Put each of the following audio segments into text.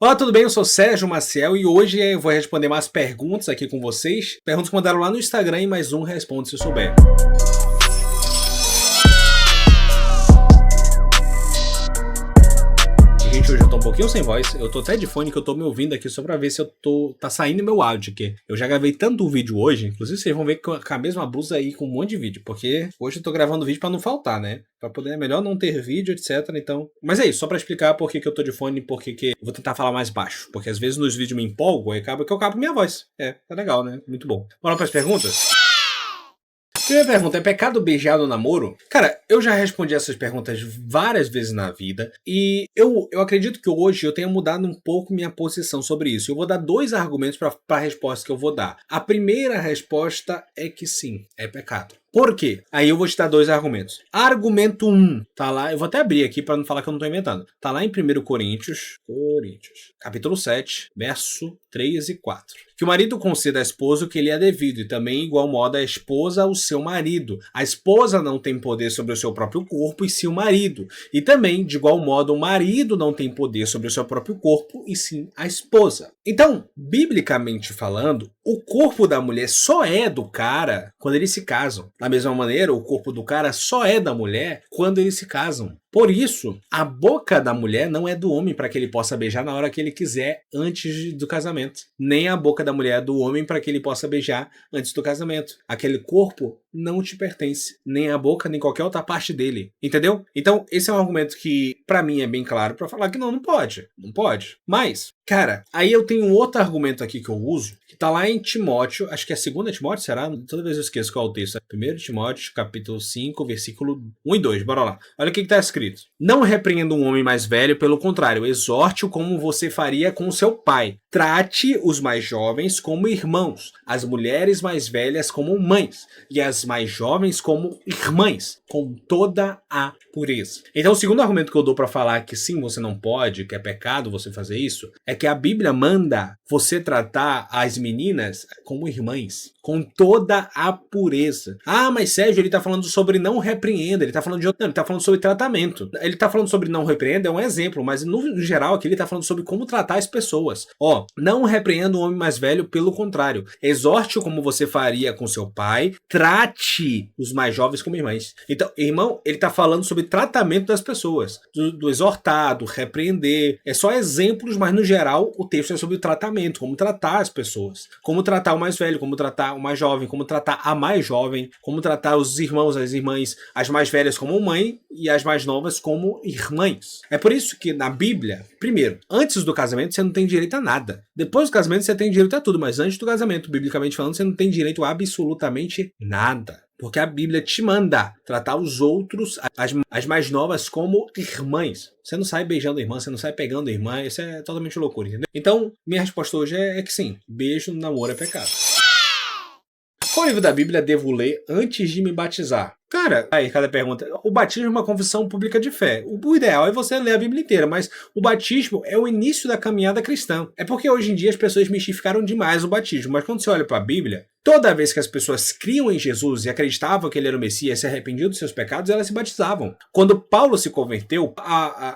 Olá, tudo bem? Eu sou Sérgio Maciel e hoje eu vou responder mais perguntas aqui com vocês. Perguntas que mandaram lá no Instagram e mais um responde se souber. Gente, hoje eu tô um pouquinho sem voz, eu tô até de fone que eu tô me ouvindo aqui só pra ver se tá saindo meu áudio aqui. Eu já gravei tanto vídeo hoje, inclusive vocês vão ver com a mesma blusa aí com um monte de vídeo, porque hoje eu tô gravando vídeo pra não faltar, né? Pra poder, é melhor não ter vídeo, etc, então... Mas é isso, só pra explicar por que eu tô de fone e por que eu vou tentar falar mais baixo, porque às vezes nos vídeos me empolgo e acaba que eu acabo minha voz. Tá legal, né? Muito bom. Bora pras perguntas? Primeira pergunta, é pecado beijar no namoro? Cara, eu já respondi essas perguntas várias vezes na vida e eu acredito que hoje eu tenha mudado um pouco minha posição sobre isso. Eu vou dar dois argumentos para a resposta que eu vou dar. A primeira resposta é que sim, é pecado. Por quê? Aí eu vou te dar dois argumentos. Argumento 1, tá lá, eu vou até abrir aqui para não falar que eu não tô inventando. Tá lá em 1 Coríntios, capítulo 7, verso 3 e 4. Que o marido conceda à esposa o que lhe é devido, e também, em igual modo, a esposa ao seu marido. A esposa não tem poder sobre o seu próprio corpo, e sim o marido. E também, de igual modo, o marido não tem poder sobre o seu próprio corpo, e sim a esposa. Então, biblicamente falando, o corpo da mulher só é do cara quando eles se casam. Da mesma maneira, o corpo do cara só é da mulher quando eles se casam. Por isso, a boca da mulher não é do homem para que ele possa beijar na hora que ele quiser antes do casamento. Nem a boca da mulher é do homem para que ele possa beijar antes do casamento. Aquele corpo não te pertence. Nem a boca, nem qualquer outra parte dele. Entendeu? Então, esse é um argumento que, para mim, é bem claro para falar que não pode. Não pode. Mas, cara, aí eu tenho um outro argumento aqui que eu uso, que tá lá em Timóteo, acho que é 2 Timóteo, será? Toda vez eu esqueço qual é o texto. 1 Timóteo, capítulo 5, versículo 1 e 2. Bora lá. Olha o que tá escrito. Não repreenda um homem mais velho, pelo contrário, exorte-o como você faria com seu pai. Trate os mais jovens como irmãos, as mulheres mais velhas como mães, e as mais jovens como irmãs, com toda a pureza. Então, o segundo argumento que eu dou para falar que sim, você não pode, que é pecado você fazer isso, é que a Bíblia manda você tratar as meninas como irmãs, com toda a pureza. Ah, mas Sérgio, ele tá falando sobre não repreenda, ele tá falando de outro, não, ele tá falando sobre tratamento. Ele tá falando sobre não repreenda, é um exemplo, mas no geral aqui ele tá falando sobre como tratar as pessoas. Ó, não repreenda o homem mais velho, pelo contrário, exorte-o como você faria com seu pai, trate os mais jovens como irmãs. Então, irmão, ele tá falando sobre tratamento das pessoas, do exortar, do repreender, é só exemplos, mas no geral o texto é sobre o tratamento, como tratar as pessoas, como tratar o mais velho, como tratar o mais jovem, como tratar a mais jovem, como tratar os irmãos, as irmãs, as mais velhas como mãe e as mais novas como irmãs. É por isso que na Bíblia, primeiro, antes do casamento você não tem direito a nada. Depois do casamento você tem direito a tudo, mas antes do casamento, biblicamente falando, você não tem direito a absolutamente nada. Porque a Bíblia te manda tratar os outros, as mais novas, como irmãs. Você não sai beijando irmã, você não sai pegando irmã, isso é totalmente loucura, entendeu? Então, minha resposta hoje é que sim, beijo no namoro é pecado. Qual livro da Bíblia devo ler antes de me batizar? Cara, aí cada pergunta. O batismo é uma confissão pública de fé. O ideal é você ler a Bíblia inteira, mas o batismo é o início da caminhada cristã. É porque hoje em dia as pessoas mistificaram demais o batismo, mas quando você olha para a Bíblia, toda vez que as pessoas criam em Jesus e acreditavam que ele era o Messias e se arrependiam dos seus pecados, elas se batizavam. Quando Paulo se converteu,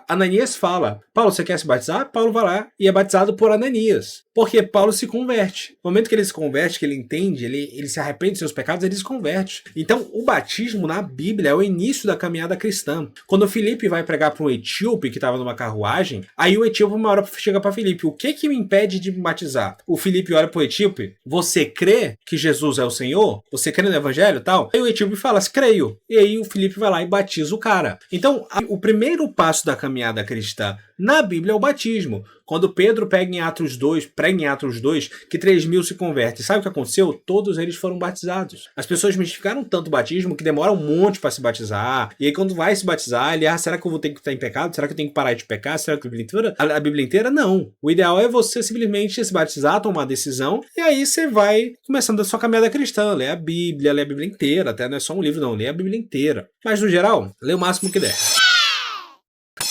Ananias fala, Paulo, você quer se batizar? Paulo vai lá e é batizado por Ananias. Porque Paulo se converte. No momento que ele se converte, que ele entende, ele se arrepende dos seus pecados, ele se converte. Então, o batismo na Bíblia é o início da caminhada cristã. Quando Filipe vai pregar para um etíope que estava numa carruagem, aí o etíope uma hora chega para Filipe, o que me impede de me batizar? O Filipe olha para o etíope, você crê que Jesus é o Senhor? Você crê no Evangelho e tal? Aí o etíope fala, creio. E aí o Filipe vai lá e batiza o cara. Então, o primeiro passo da caminhada cristã na Bíblia é o batismo. Quando Pedro prega em Atos 2, que 3.000 se convertem. Sabe o que aconteceu? Todos eles foram batizados. As pessoas mistificaram tanto o batismo que demora um monte para se batizar. E aí quando vai se batizar, ele, será que eu vou ter que estar em pecado? Será que eu tenho que parar de pecar? Será que a Bíblia inteira? Não. O ideal é você simplesmente se batizar, tomar a decisão, e aí você vai começando a sua caminhada cristã. Lê a Bíblia inteira. Até não é só um livro, não. Lê a Bíblia inteira. Mas no geral, lê o máximo que der.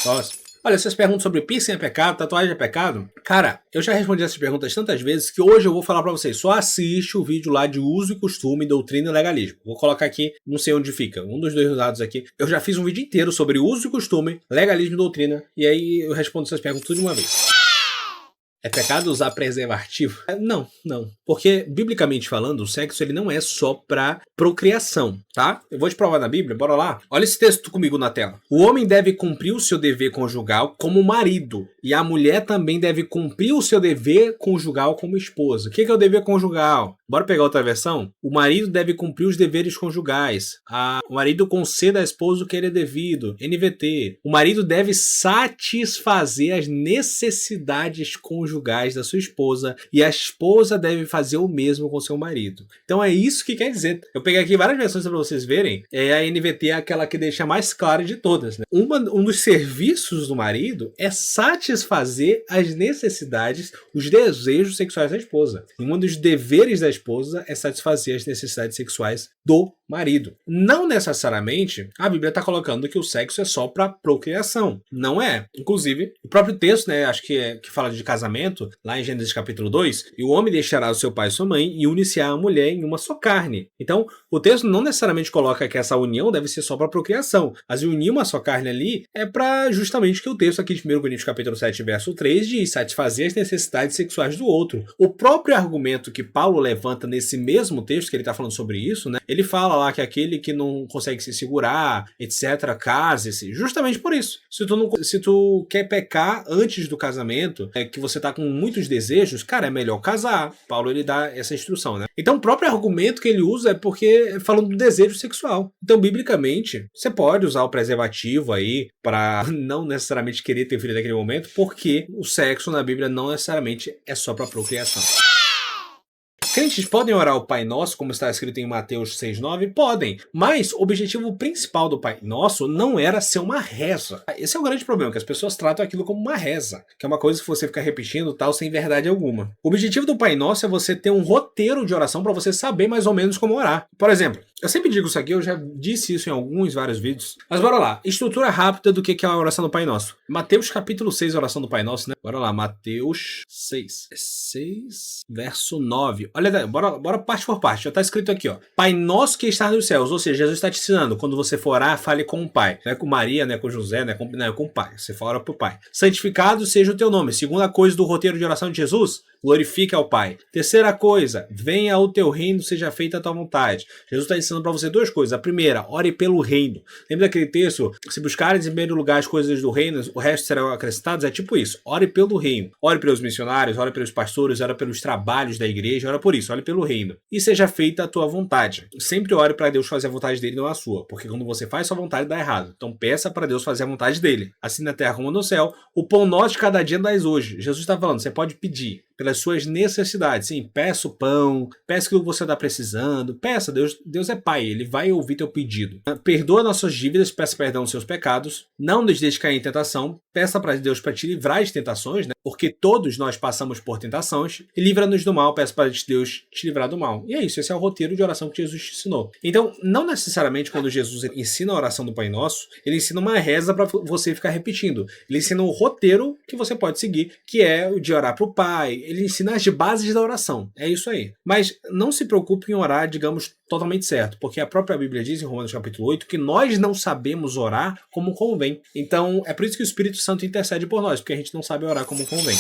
Próximo. Olha, vocês perguntam sobre piercing é pecado, tatuagem é pecado? Cara, eu já respondi essas perguntas tantas vezes que hoje eu vou falar pra vocês. Só assiste o vídeo lá de uso e costume, doutrina e legalismo. Vou colocar aqui, não sei onde fica, um dos dois lados aqui. Eu já fiz um vídeo inteiro sobre uso e costume, legalismo e doutrina. E aí eu respondo essas perguntas tudo de uma vez. É pecado usar preservativo? Não, não. Porque, biblicamente falando, o sexo ele não é só pra procriação, tá? Eu vou te provar na Bíblia, bora lá? Olha esse texto comigo na tela. O homem deve cumprir o seu dever conjugal como marido, e a mulher também deve cumprir o seu dever conjugal como esposa. O que é o dever conjugal? Bora pegar outra versão? O marido deve cumprir os deveres conjugais. O marido conceda à esposa o que ele é devido. NVT. O marido deve satisfazer as necessidades conjugais da sua esposa e a esposa deve fazer o mesmo com seu marido. Então é isso que quer dizer. Eu peguei aqui várias versões para vocês verem. A NVT é aquela que deixa mais clara de todas, né? Um dos serviços do marido é satisfazer as necessidades, os desejos sexuais da esposa. E um dos deveres da esposa é satisfazer as necessidades sexuais do marido. Não necessariamente a Bíblia está colocando que o sexo é só para procriação. Não é. Inclusive, o próprio texto, né, acho que fala de casamento, lá em Gênesis capítulo 2, e o homem deixará o seu pai e sua mãe e unir-se-á a mulher em uma só carne. Então, o texto não necessariamente coloca que essa união deve ser só para procriação. Mas unir uma só carne ali é para justamente que o texto aqui de 1 Coríntios capítulo 7, verso 3 diz satisfazer as necessidades sexuais do outro. O próprio argumento que Paulo levanta nesse mesmo texto, que ele está falando sobre isso, né, ele fala lá que aquele que não consegue se segurar, etc., case-se. Justamente por isso. Se tu quer pecar antes do casamento, que você tá com muitos desejos, cara, é melhor casar. Paulo, ele dá essa instrução, né? Então, o próprio argumento que ele usa é porque falando do desejo sexual. Então, biblicamente, você pode usar o preservativo aí para não necessariamente querer ter filho naquele momento, porque o sexo na Bíblia não necessariamente é só para procriação. Crentes podem orar o Pai Nosso, como está escrito em Mateus 6,9? Podem, mas o objetivo principal do Pai Nosso não era ser uma reza. Esse é o grande problema, que as pessoas tratam aquilo como uma reza, que é uma coisa que você fica repetindo tal sem verdade alguma. O objetivo do Pai Nosso é você ter um roteiro de oração para você saber mais ou menos como orar. Por exemplo, eu sempre digo isso aqui, eu já disse isso em vários vídeos, mas bora lá, estrutura rápida do que é a oração do Pai Nosso. Mateus capítulo 6, a oração do Pai Nosso, né? Bora lá, Mateus 6, verso 9. Olha, bora parte por parte. Já está escrito aqui, ó. Pai nosso que está nos céus. Ou seja, Jesus está te ensinando. Quando você for orar, fale com o Pai. Não é com Maria, não é com José, não é com o Pai. Você fala para o Pai. Santificado seja o teu nome. Segunda coisa do roteiro de oração de Jesus, glorifique ao Pai. Terceira coisa, venha o teu reino, seja feita a tua vontade. Jesus está ensinando para você duas coisas. A primeira, ore pelo reino. Lembra daquele texto? Se buscares em primeiro lugar as coisas do reino, o resto serão acrescentados. É tipo isso. Ore pelo reino. Ore pelos missionários, ore pelos pastores, ore pelos trabalhos da igreja, ore por isso, ore pelo reino. E seja feita a tua vontade. Sempre ore para Deus fazer a vontade dele, não a sua. Porque quando você faz sua vontade, dá errado. Então peça para Deus fazer a vontade dele. Assim na terra como no céu. O pão nosso de cada dia dás hoje. Jesus está falando, você pode pedir pelas suas necessidades. Sim, peça o pão, peça aquilo que você está precisando. Peça, Deus é Pai, Ele vai ouvir teu pedido. Perdoa nossas dívidas, peça perdão dos seus pecados. Não nos deixe cair em tentação. Peça para Deus para te livrar de tentações, né? Porque todos nós passamos por tentações. E livra-nos do mal, peça para Deus te livrar do mal. E é isso, esse é o roteiro de oração que Jesus te ensinou. Então, não necessariamente quando Jesus ensina a oração do Pai Nosso, ele ensina uma reza para você ficar repetindo. Ele ensina um roteiro que você pode seguir, que é o de orar para o Pai. Ele ensina as bases da oração. É isso aí. Mas não se preocupe em orar, digamos, totalmente certo, porque a própria Bíblia diz em Romanos capítulo 8 que nós não sabemos orar como convém. Então, é por isso que o Espírito Santo intercede por nós, porque a gente não sabe orar como convém.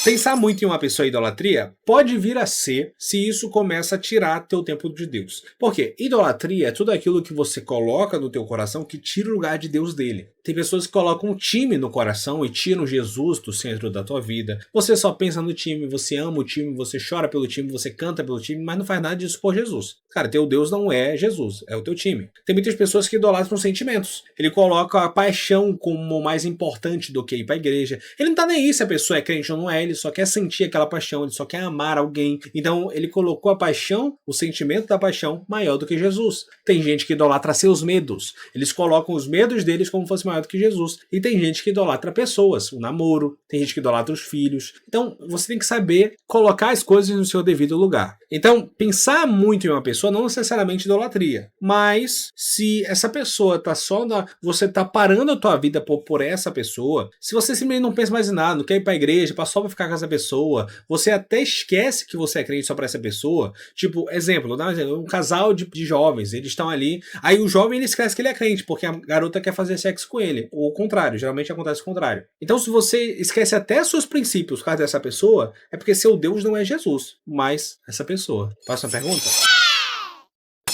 Pensar muito em uma pessoa idolatria pode vir a ser se isso começa a tirar teu tempo de Deus. Por quê? Idolatria é tudo aquilo que você coloca no teu coração que tira o lugar de Deus dele. Tem pessoas que colocam um time no coração e tiram Jesus do centro da tua vida. Você só pensa no time, você ama o time, você chora pelo time, você canta pelo time, mas não faz nada disso por Jesus. Cara, teu Deus não é Jesus, é o teu time. Tem muitas pessoas que idolatram sentimentos. Ele coloca a paixão como mais importante do que ir pra igreja. Ele não tá nem aí se a pessoa é crente ou não é, ele só quer sentir aquela paixão, ele só quer amar alguém. Então ele colocou a paixão, o sentimento da paixão, maior do que Jesus. Tem gente que idolatra seus medos. Eles colocam os medos deles como se fosse maior do que Jesus. E tem gente que idolatra pessoas, o namoro, tem gente que idolatra os filhos. Então você tem que saber colocar as coisas no seu devido lugar. Então, pensar muito em uma pessoa não necessariamente idolatria, mas se essa pessoa tá só você tá parando a tua vida por essa pessoa, se você simplesmente não pensa mais em nada, não quer ir pra igreja, só pra ficar ficar com essa pessoa, você até esquece que você é crente só pra essa pessoa. Tipo, exemplo, vou dar um exemplo, um casal de jovens, eles estão ali, aí o jovem ele esquece que ele é crente, porque a garota quer fazer sexo com ele, ou o contrário, geralmente acontece o contrário. Então se você esquece até seus princípios por causa dessa pessoa, é porque seu Deus não é Jesus, mas essa pessoa. Próxima pergunta.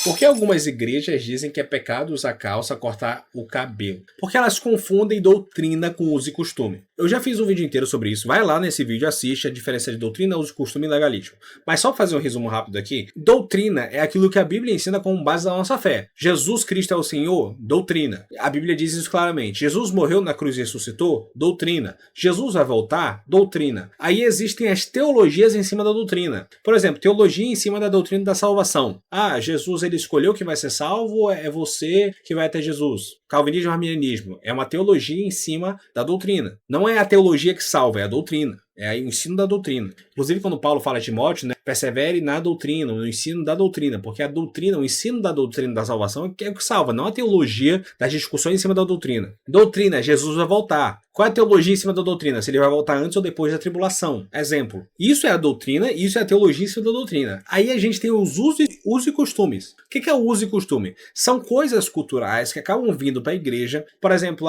Por que algumas igrejas dizem que é pecado usar calça, cortar o cabelo? Porque elas confundem doutrina com uso e costume. Eu já fiz um vídeo inteiro sobre isso. Vai lá nesse vídeo, assiste a diferença de doutrina, uso, costume e legalismo. Mas só para fazer um resumo rápido aqui, doutrina é aquilo que a Bíblia ensina como base da nossa fé. Jesus Cristo é o Senhor? Doutrina. A Bíblia diz isso claramente. Jesus morreu na cruz e ressuscitou? Doutrina. Jesus vai voltar? Doutrina. Aí existem as teologias em cima da doutrina. Por exemplo, teologia em cima da doutrina da salvação. Ah, Jesus ele escolheu que vai ser salvo, é você que vai até Jesus. Calvinismo e arminianismo é uma teologia em cima da doutrina. Não é a teologia que salva, é a doutrina. É o ensino da doutrina. Inclusive, quando Paulo fala a Timóteo, né, persevere na doutrina, no ensino da doutrina, porque a doutrina, o ensino da doutrina da salvação é o que salva, não a teologia das discussões em cima da doutrina. Doutrina, Jesus vai voltar. Qual é a teologia em cima da doutrina? Se ele vai voltar antes ou depois da tribulação. Exemplo. Isso é a doutrina, isso é a teologia em cima da doutrina. Aí a gente tem os usos e costumes. O que é o uso e costume? São coisas culturais que acabam vindo para a igreja. Por exemplo,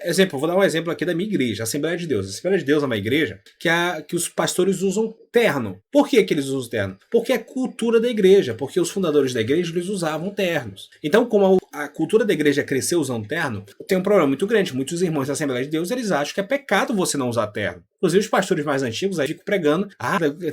exemplo, vou dar um exemplo aqui da minha igreja, a Assembleia de Deus. A Assembleia de Deus é uma igreja que os pastores usam terno. Por que eles usam terno? Porque é cultura da igreja, porque os fundadores da igreja eles usavam ternos. Então, como a cultura da igreja cresceu usando terno, tem um problema muito grande. Muitos irmãos da Assembleia de Deus, eles acham que é pecado você não usar terno. Inclusive os pastores mais antigos aí ficam pregando,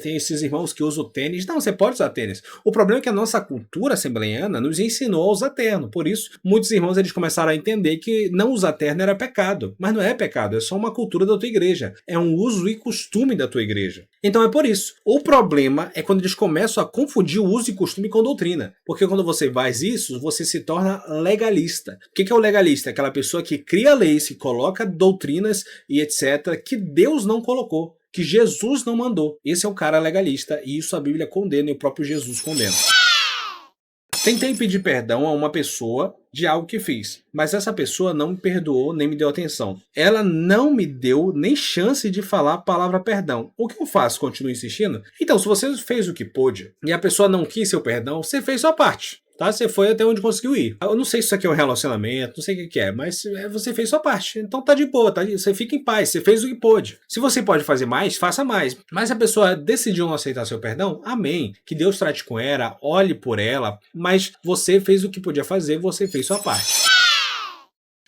tem esses irmãos que usam tênis. Não, você pode usar tênis. O problema é que a nossa cultura assembleiana nos ensinou a usar terno. Por isso, muitos irmãos eles começaram a entender que não usar terno era pecado. Mas não é pecado, é só uma cultura da tua igreja. É um uso e costume da tua igreja. Então é por isso. O problema é quando eles começam a confundir o uso e costume com doutrina. Porque quando você faz isso, você se torna legalista. O que é o legalista? Aquela pessoa que cria leis, que coloca doutrinas e etc. que Deus não colocou, que Jesus não mandou. Esse é o cara legalista e isso a Bíblia condena e o próprio Jesus condena. Tentei pedir perdão a uma pessoa de algo que fiz, mas essa pessoa não me perdoou nem me deu atenção. Ela não me deu nem chance de falar a palavra perdão. O que eu faço? Continuo insistindo? Então, se você fez o que pôde e a pessoa não quis seu perdão, você fez sua parte. Tá? Você foi até onde conseguiu ir. Eu não sei se isso aqui é um relacionamento, não sei o que é, mas você fez sua parte. Então tá de boa, tá? Você fica em paz, você fez o que pôde. Se você pode fazer mais, faça mais. Mas se a pessoa decidiu não aceitar seu perdão, amém. Que Deus trate com ela, olhe por ela, mas você fez o que podia fazer, você fez sua parte.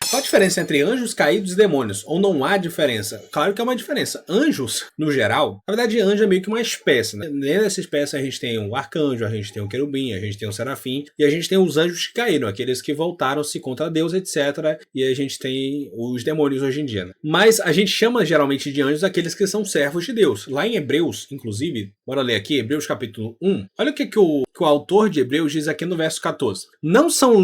Qual a diferença entre anjos caídos e demônios? Ou não há diferença? Claro que há uma diferença. Anjos, no geral, na verdade anjo é meio que uma espécie, né? Nessa espécie a gente tem um arcanjo, a gente tem um querubim, a gente tem um serafim, e a gente tem os anjos que caíram, aqueles que voltaram-se contra Deus, etc. E a gente tem os demônios hoje em dia, né? Mas a gente chama geralmente de anjos aqueles que são servos de Deus. Lá em Hebreus, inclusive, bora ler aqui, Hebreus capítulo 1. Olha o que o autor de Hebreus diz aqui no verso 14. Não são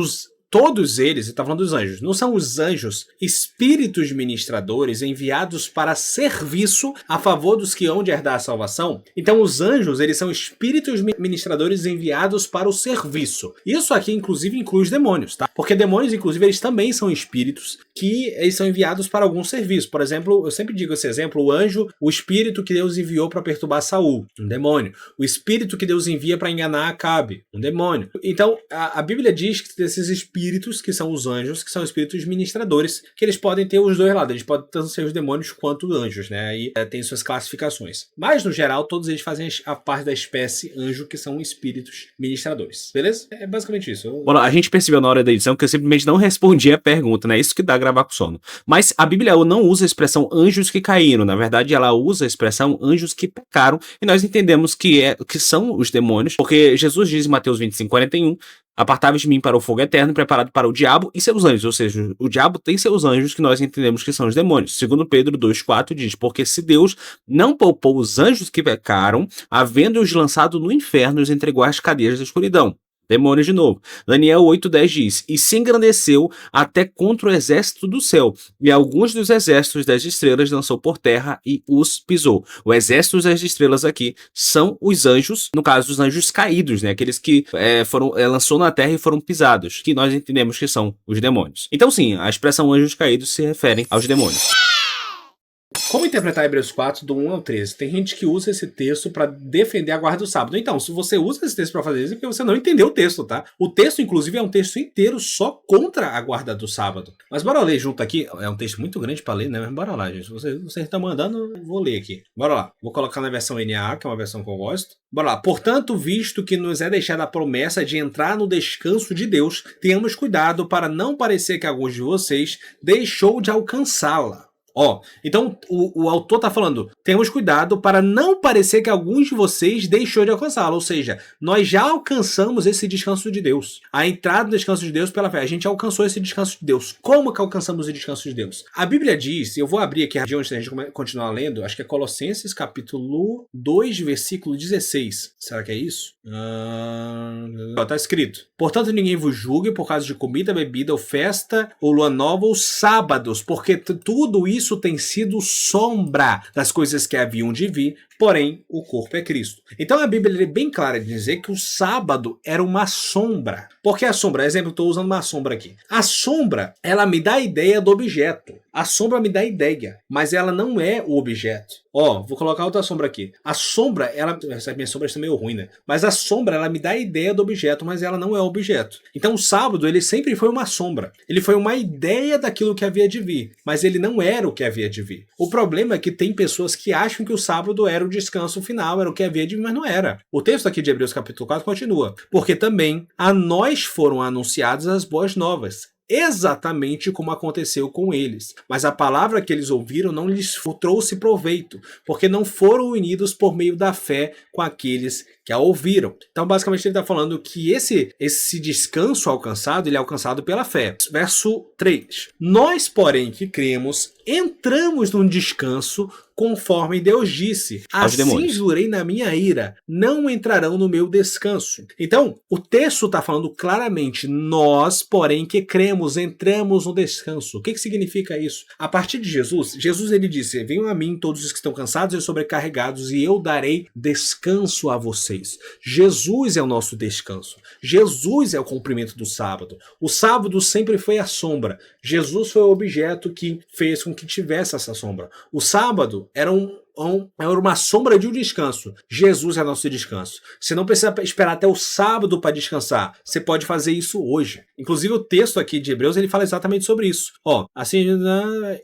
todos eles, ele está falando dos anjos, não são os anjos espíritos ministradores enviados para serviço a favor dos que hão de herdar a salvação? Então os anjos, eles são espíritos ministradores enviados para o serviço. Isso aqui, inclusive, inclui os demônios, tá? Porque demônios, inclusive, eles também são espíritos que eles são enviados para algum serviço. Por exemplo, eu sempre digo esse exemplo, o anjo, o espírito que Deus enviou para perturbar Saul, um demônio. O espírito que Deus envia para enganar Acabe, um demônio. Então, a Bíblia diz que desses espíritos, que são os anjos, que são espíritos ministradores, que eles podem ter os dois lados, eles podem tanto ser os demônios quanto anjos, né? Aí tem suas classificações. Mas, no geral, todos eles fazem a parte da espécie anjo, que são espíritos ministradores. Beleza? É basicamente isso. Bom, a gente percebeu na hora da edição que eu simplesmente não respondi a pergunta, né? Isso que dá gravar com sono. Mas a Bíblia não usa a expressão anjos que caíram. Na verdade, ela usa a expressão anjos que pecaram. E nós entendemos que são os demônios, porque Jesus diz em Mateus 25:41, apartai-vos de mim para o fogo eterno, preparado para o diabo e seus anjos. Ou seja, o diabo tem seus anjos, que nós entendemos que são os demônios. Segundo Pedro 2,4 diz, porque se Deus não poupou os anjos que pecaram, havendo-os lançado no inferno, os entregou às cadeias da escuridão. Demônios de novo. Daniel 8:10 diz, e se engrandeceu até contra o exército do céu, e alguns dos exércitos das estrelas lançou por terra e os pisou. O exército das estrelas aqui são os anjos, no caso os anjos caídos, né? Aqueles que lançou na terra e foram pisados, que nós entendemos que são os demônios. Então sim, a expressão anjos caídos se refere aos demônios. Como interpretar Hebreus 4, do 1 ao 13? Tem gente que usa esse texto para defender a guarda do sábado. Então, se você usa esse texto para fazer isso, é porque você não entendeu o texto, tá? O texto, inclusive, é um texto inteiro só contra a guarda do sábado. Mas bora ler junto aqui. É um texto muito grande para ler, né? Mas bora lá, gente. Você está mandando, eu vou ler aqui. Bora lá. Vou colocar na versão NAA, que é uma versão que eu gosto. Bora lá. Portanto, visto que nos é deixada a promessa de entrar no descanso de Deus, tenhamos cuidado para não parecer que alguns de vocês deixou de alcançá-la. Então o autor está falando, temos cuidado para não parecer que alguns de vocês deixou de alcançá-lo, ou seja, nós já alcançamos esse descanso de Deus, a entrada no descanso de Deus pela fé, a gente alcançou esse descanso de Deus. Como que alcançamos o descanso de Deus? A Bíblia diz, eu vou abrir aqui antes da gente continuar lendo, acho que é Colossenses capítulo 2, versículo 16, será que é isso? Está escrito, portanto ninguém vos julgue por causa de comida, bebida ou festa, ou lua nova ou sábados, porque tudo isso tem sido sombra das coisas que haviam de vir, porém o corpo é Cristo. Então a Bíblia é bem clara de dizer que o sábado era uma sombra. Porque a sombra, exemplo, estou usando uma sombra aqui. A sombra, ela me dá a ideia do objeto. A sombra me dá a ideia, mas ela não é o objeto. Vou colocar outra sombra aqui. A sombra, essa minha sombra está meio ruim, né? Mas a sombra, ela me dá a ideia do objeto, mas ela não é o objeto. Então o sábado, ele sempre foi uma sombra. Ele foi uma ideia daquilo que havia de vir, mas ele não era o que havia de vir. O problema é que tem pessoas que acham que o sábado era o descanso final, era o que havia de vir, mas não era. O texto aqui de Hebreus capítulo 4 continua. Porque também a nós foram anunciadas as boas novas, exatamente como aconteceu com eles. Mas a palavra que eles ouviram não lhes trouxe proveito, porque não foram unidos por meio da fé com aqueles que a ouviram. Então, basicamente, ele está falando que esse descanso alcançado, ele é alcançado pela fé. Verso 3. Nós, porém, que cremos, entramos num descanso conforme Deus disse. Assim jurei na minha ira, não entrarão no meu descanso. Então, o texto está falando claramente, nós, porém, que cremos, entramos no descanso. O que significa isso? A partir de Jesus, ele disse, venham a mim todos os que estão cansados e sobrecarregados e eu darei descanso a vocês. Jesus é o nosso descanso. Jesus é o cumprimento do sábado. O sábado sempre foi a sombra. Jesus foi o objeto que fez com que tivesse essa sombra. O sábado era uma sombra de um descanso. Jesus é nosso descanso. Você não precisa esperar até o sábado para descansar. Você pode fazer isso hoje. Inclusive o texto aqui de Hebreus, ele fala exatamente sobre isso. Assim,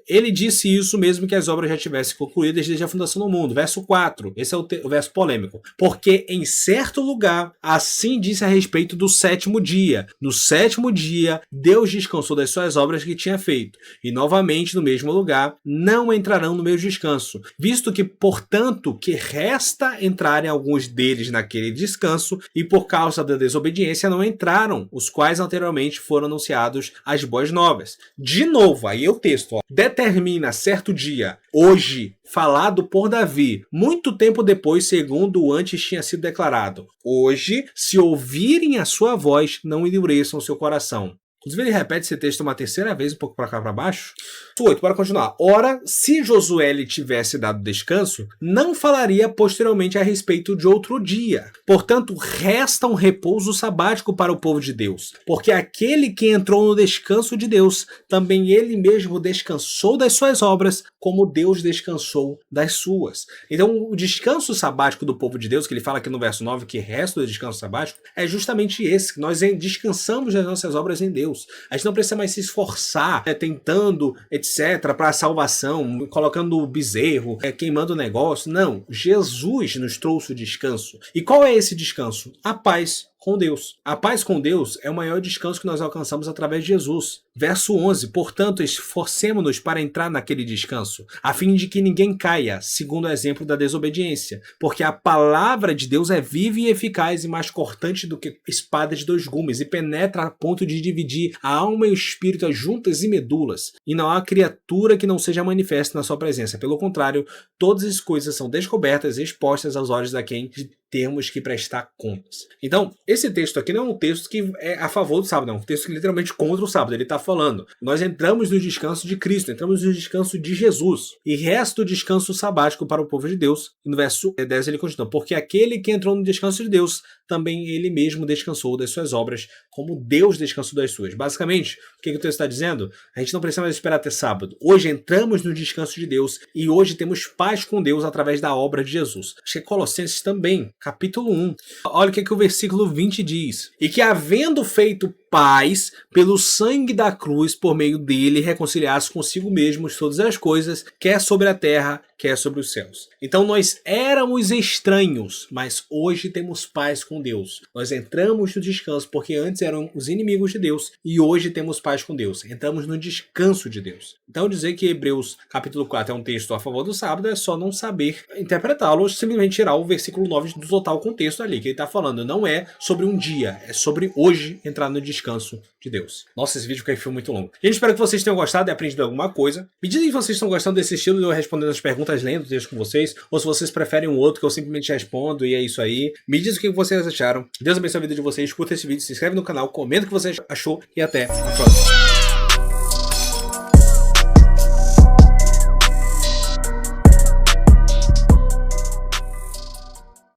ele disse isso mesmo que as obras já tivessem concluídas desde a fundação do mundo. Verso 4. Esse é o verso polêmico. Porque em certo lugar, assim disse a respeito do sétimo dia. No sétimo dia, Deus descansou das suas obras que tinha feito. E novamente, no mesmo lugar, não entrarão no meu descanso. Visto que, portanto, que resta entrarem alguns deles naquele descanso, e por causa da desobediência não entraram, os quais anteriormente foram anunciados as boas novas. De novo, aí é o texto, determina certo dia, hoje, falado por Davi, muito tempo depois, segundo antes tinha sido declarado. Hoje, se ouvirem a sua voz, não endureçam o seu coração. Inclusive, ele repete esse texto uma terceira vez, um pouco para cá para baixo. 8, bora continuar. Ora, se Josué lhe tivesse dado descanso, não falaria posteriormente a respeito de outro dia. Portanto, resta um repouso sabático para o povo de Deus. Porque aquele que entrou no descanso de Deus, também ele mesmo descansou das suas obras, como Deus descansou das suas. Então, o descanso sabático do povo de Deus, que ele fala aqui no verso 9, que resta do descanso sabático, é justamente esse, que nós descansamos das nossas obras em Deus. A gente não precisa mais se esforçar, tentando, etc., para a salvação, colocando o bezerro, queimando o negócio. Não, Jesus nos trouxe o descanso. E qual é esse descanso? A paz com Deus. A paz com Deus é o maior descanso que nós alcançamos através de Jesus. Verso 11, portanto, esforcemo-nos para entrar naquele descanso, a fim de que ninguém caia, segundo o exemplo da desobediência. Porque a palavra de Deus é viva e eficaz e mais cortante do que espada de dois gumes, e penetra a ponto de dividir a alma e o espírito, as juntas e medulas. E não há criatura que não seja manifesta na sua presença. Pelo contrário, todas as coisas são descobertas e expostas aos olhos da quem temos que prestar contas. Então, esse texto aqui não é um texto que é a favor do sábado, é um texto que é literalmente contra o sábado. Ele está falando, nós entramos no descanso de Cristo, entramos no descanso de Jesus, e resta o descanso sabático para o povo de Deus. E no verso 10 ele continua, porque aquele que entrou no descanso de Deus também ele mesmo descansou das suas obras, como Deus descansou das suas. Basicamente, o que o texto está dizendo? A gente não precisa mais esperar até sábado. Hoje entramos no descanso de Deus e hoje temos paz com Deus através da obra de Jesus. Acho que é Colossenses também, capítulo 1. Olha o que o versículo 20 diz. E que havendo feito paz pelo sangue da cruz, por meio dele, reconciliasse consigo mesmos todas as coisas, quer sobre a terra, quer sobre os céus. Então nós éramos estranhos, mas hoje temos paz com Deus. Nós entramos no descanso, porque antes eram os inimigos de Deus, e hoje temos paz com Deus. Entramos no descanso de Deus. Então dizer que Hebreus capítulo 4 é um texto a favor do sábado é só não saber interpretá-lo, ou simplesmente tirar o versículo 9 do total contexto ali, que ele está falando. Não é sobre um dia, é sobre hoje entrar no descanso de Deus. Nossa, esse vídeo foi muito longo. Gente, espero que vocês tenham gostado e aprendido alguma coisa. Me dizem se vocês estão gostando desse estilo de eu respondendo as perguntas, lendo o texto com vocês, ou se vocês preferem um outro que eu simplesmente respondo e é isso aí. Me diz o que vocês acharam. Deus abençoe a vida de vocês, curta esse vídeo, se inscreve no canal, comenta o que você achou e até a próxima.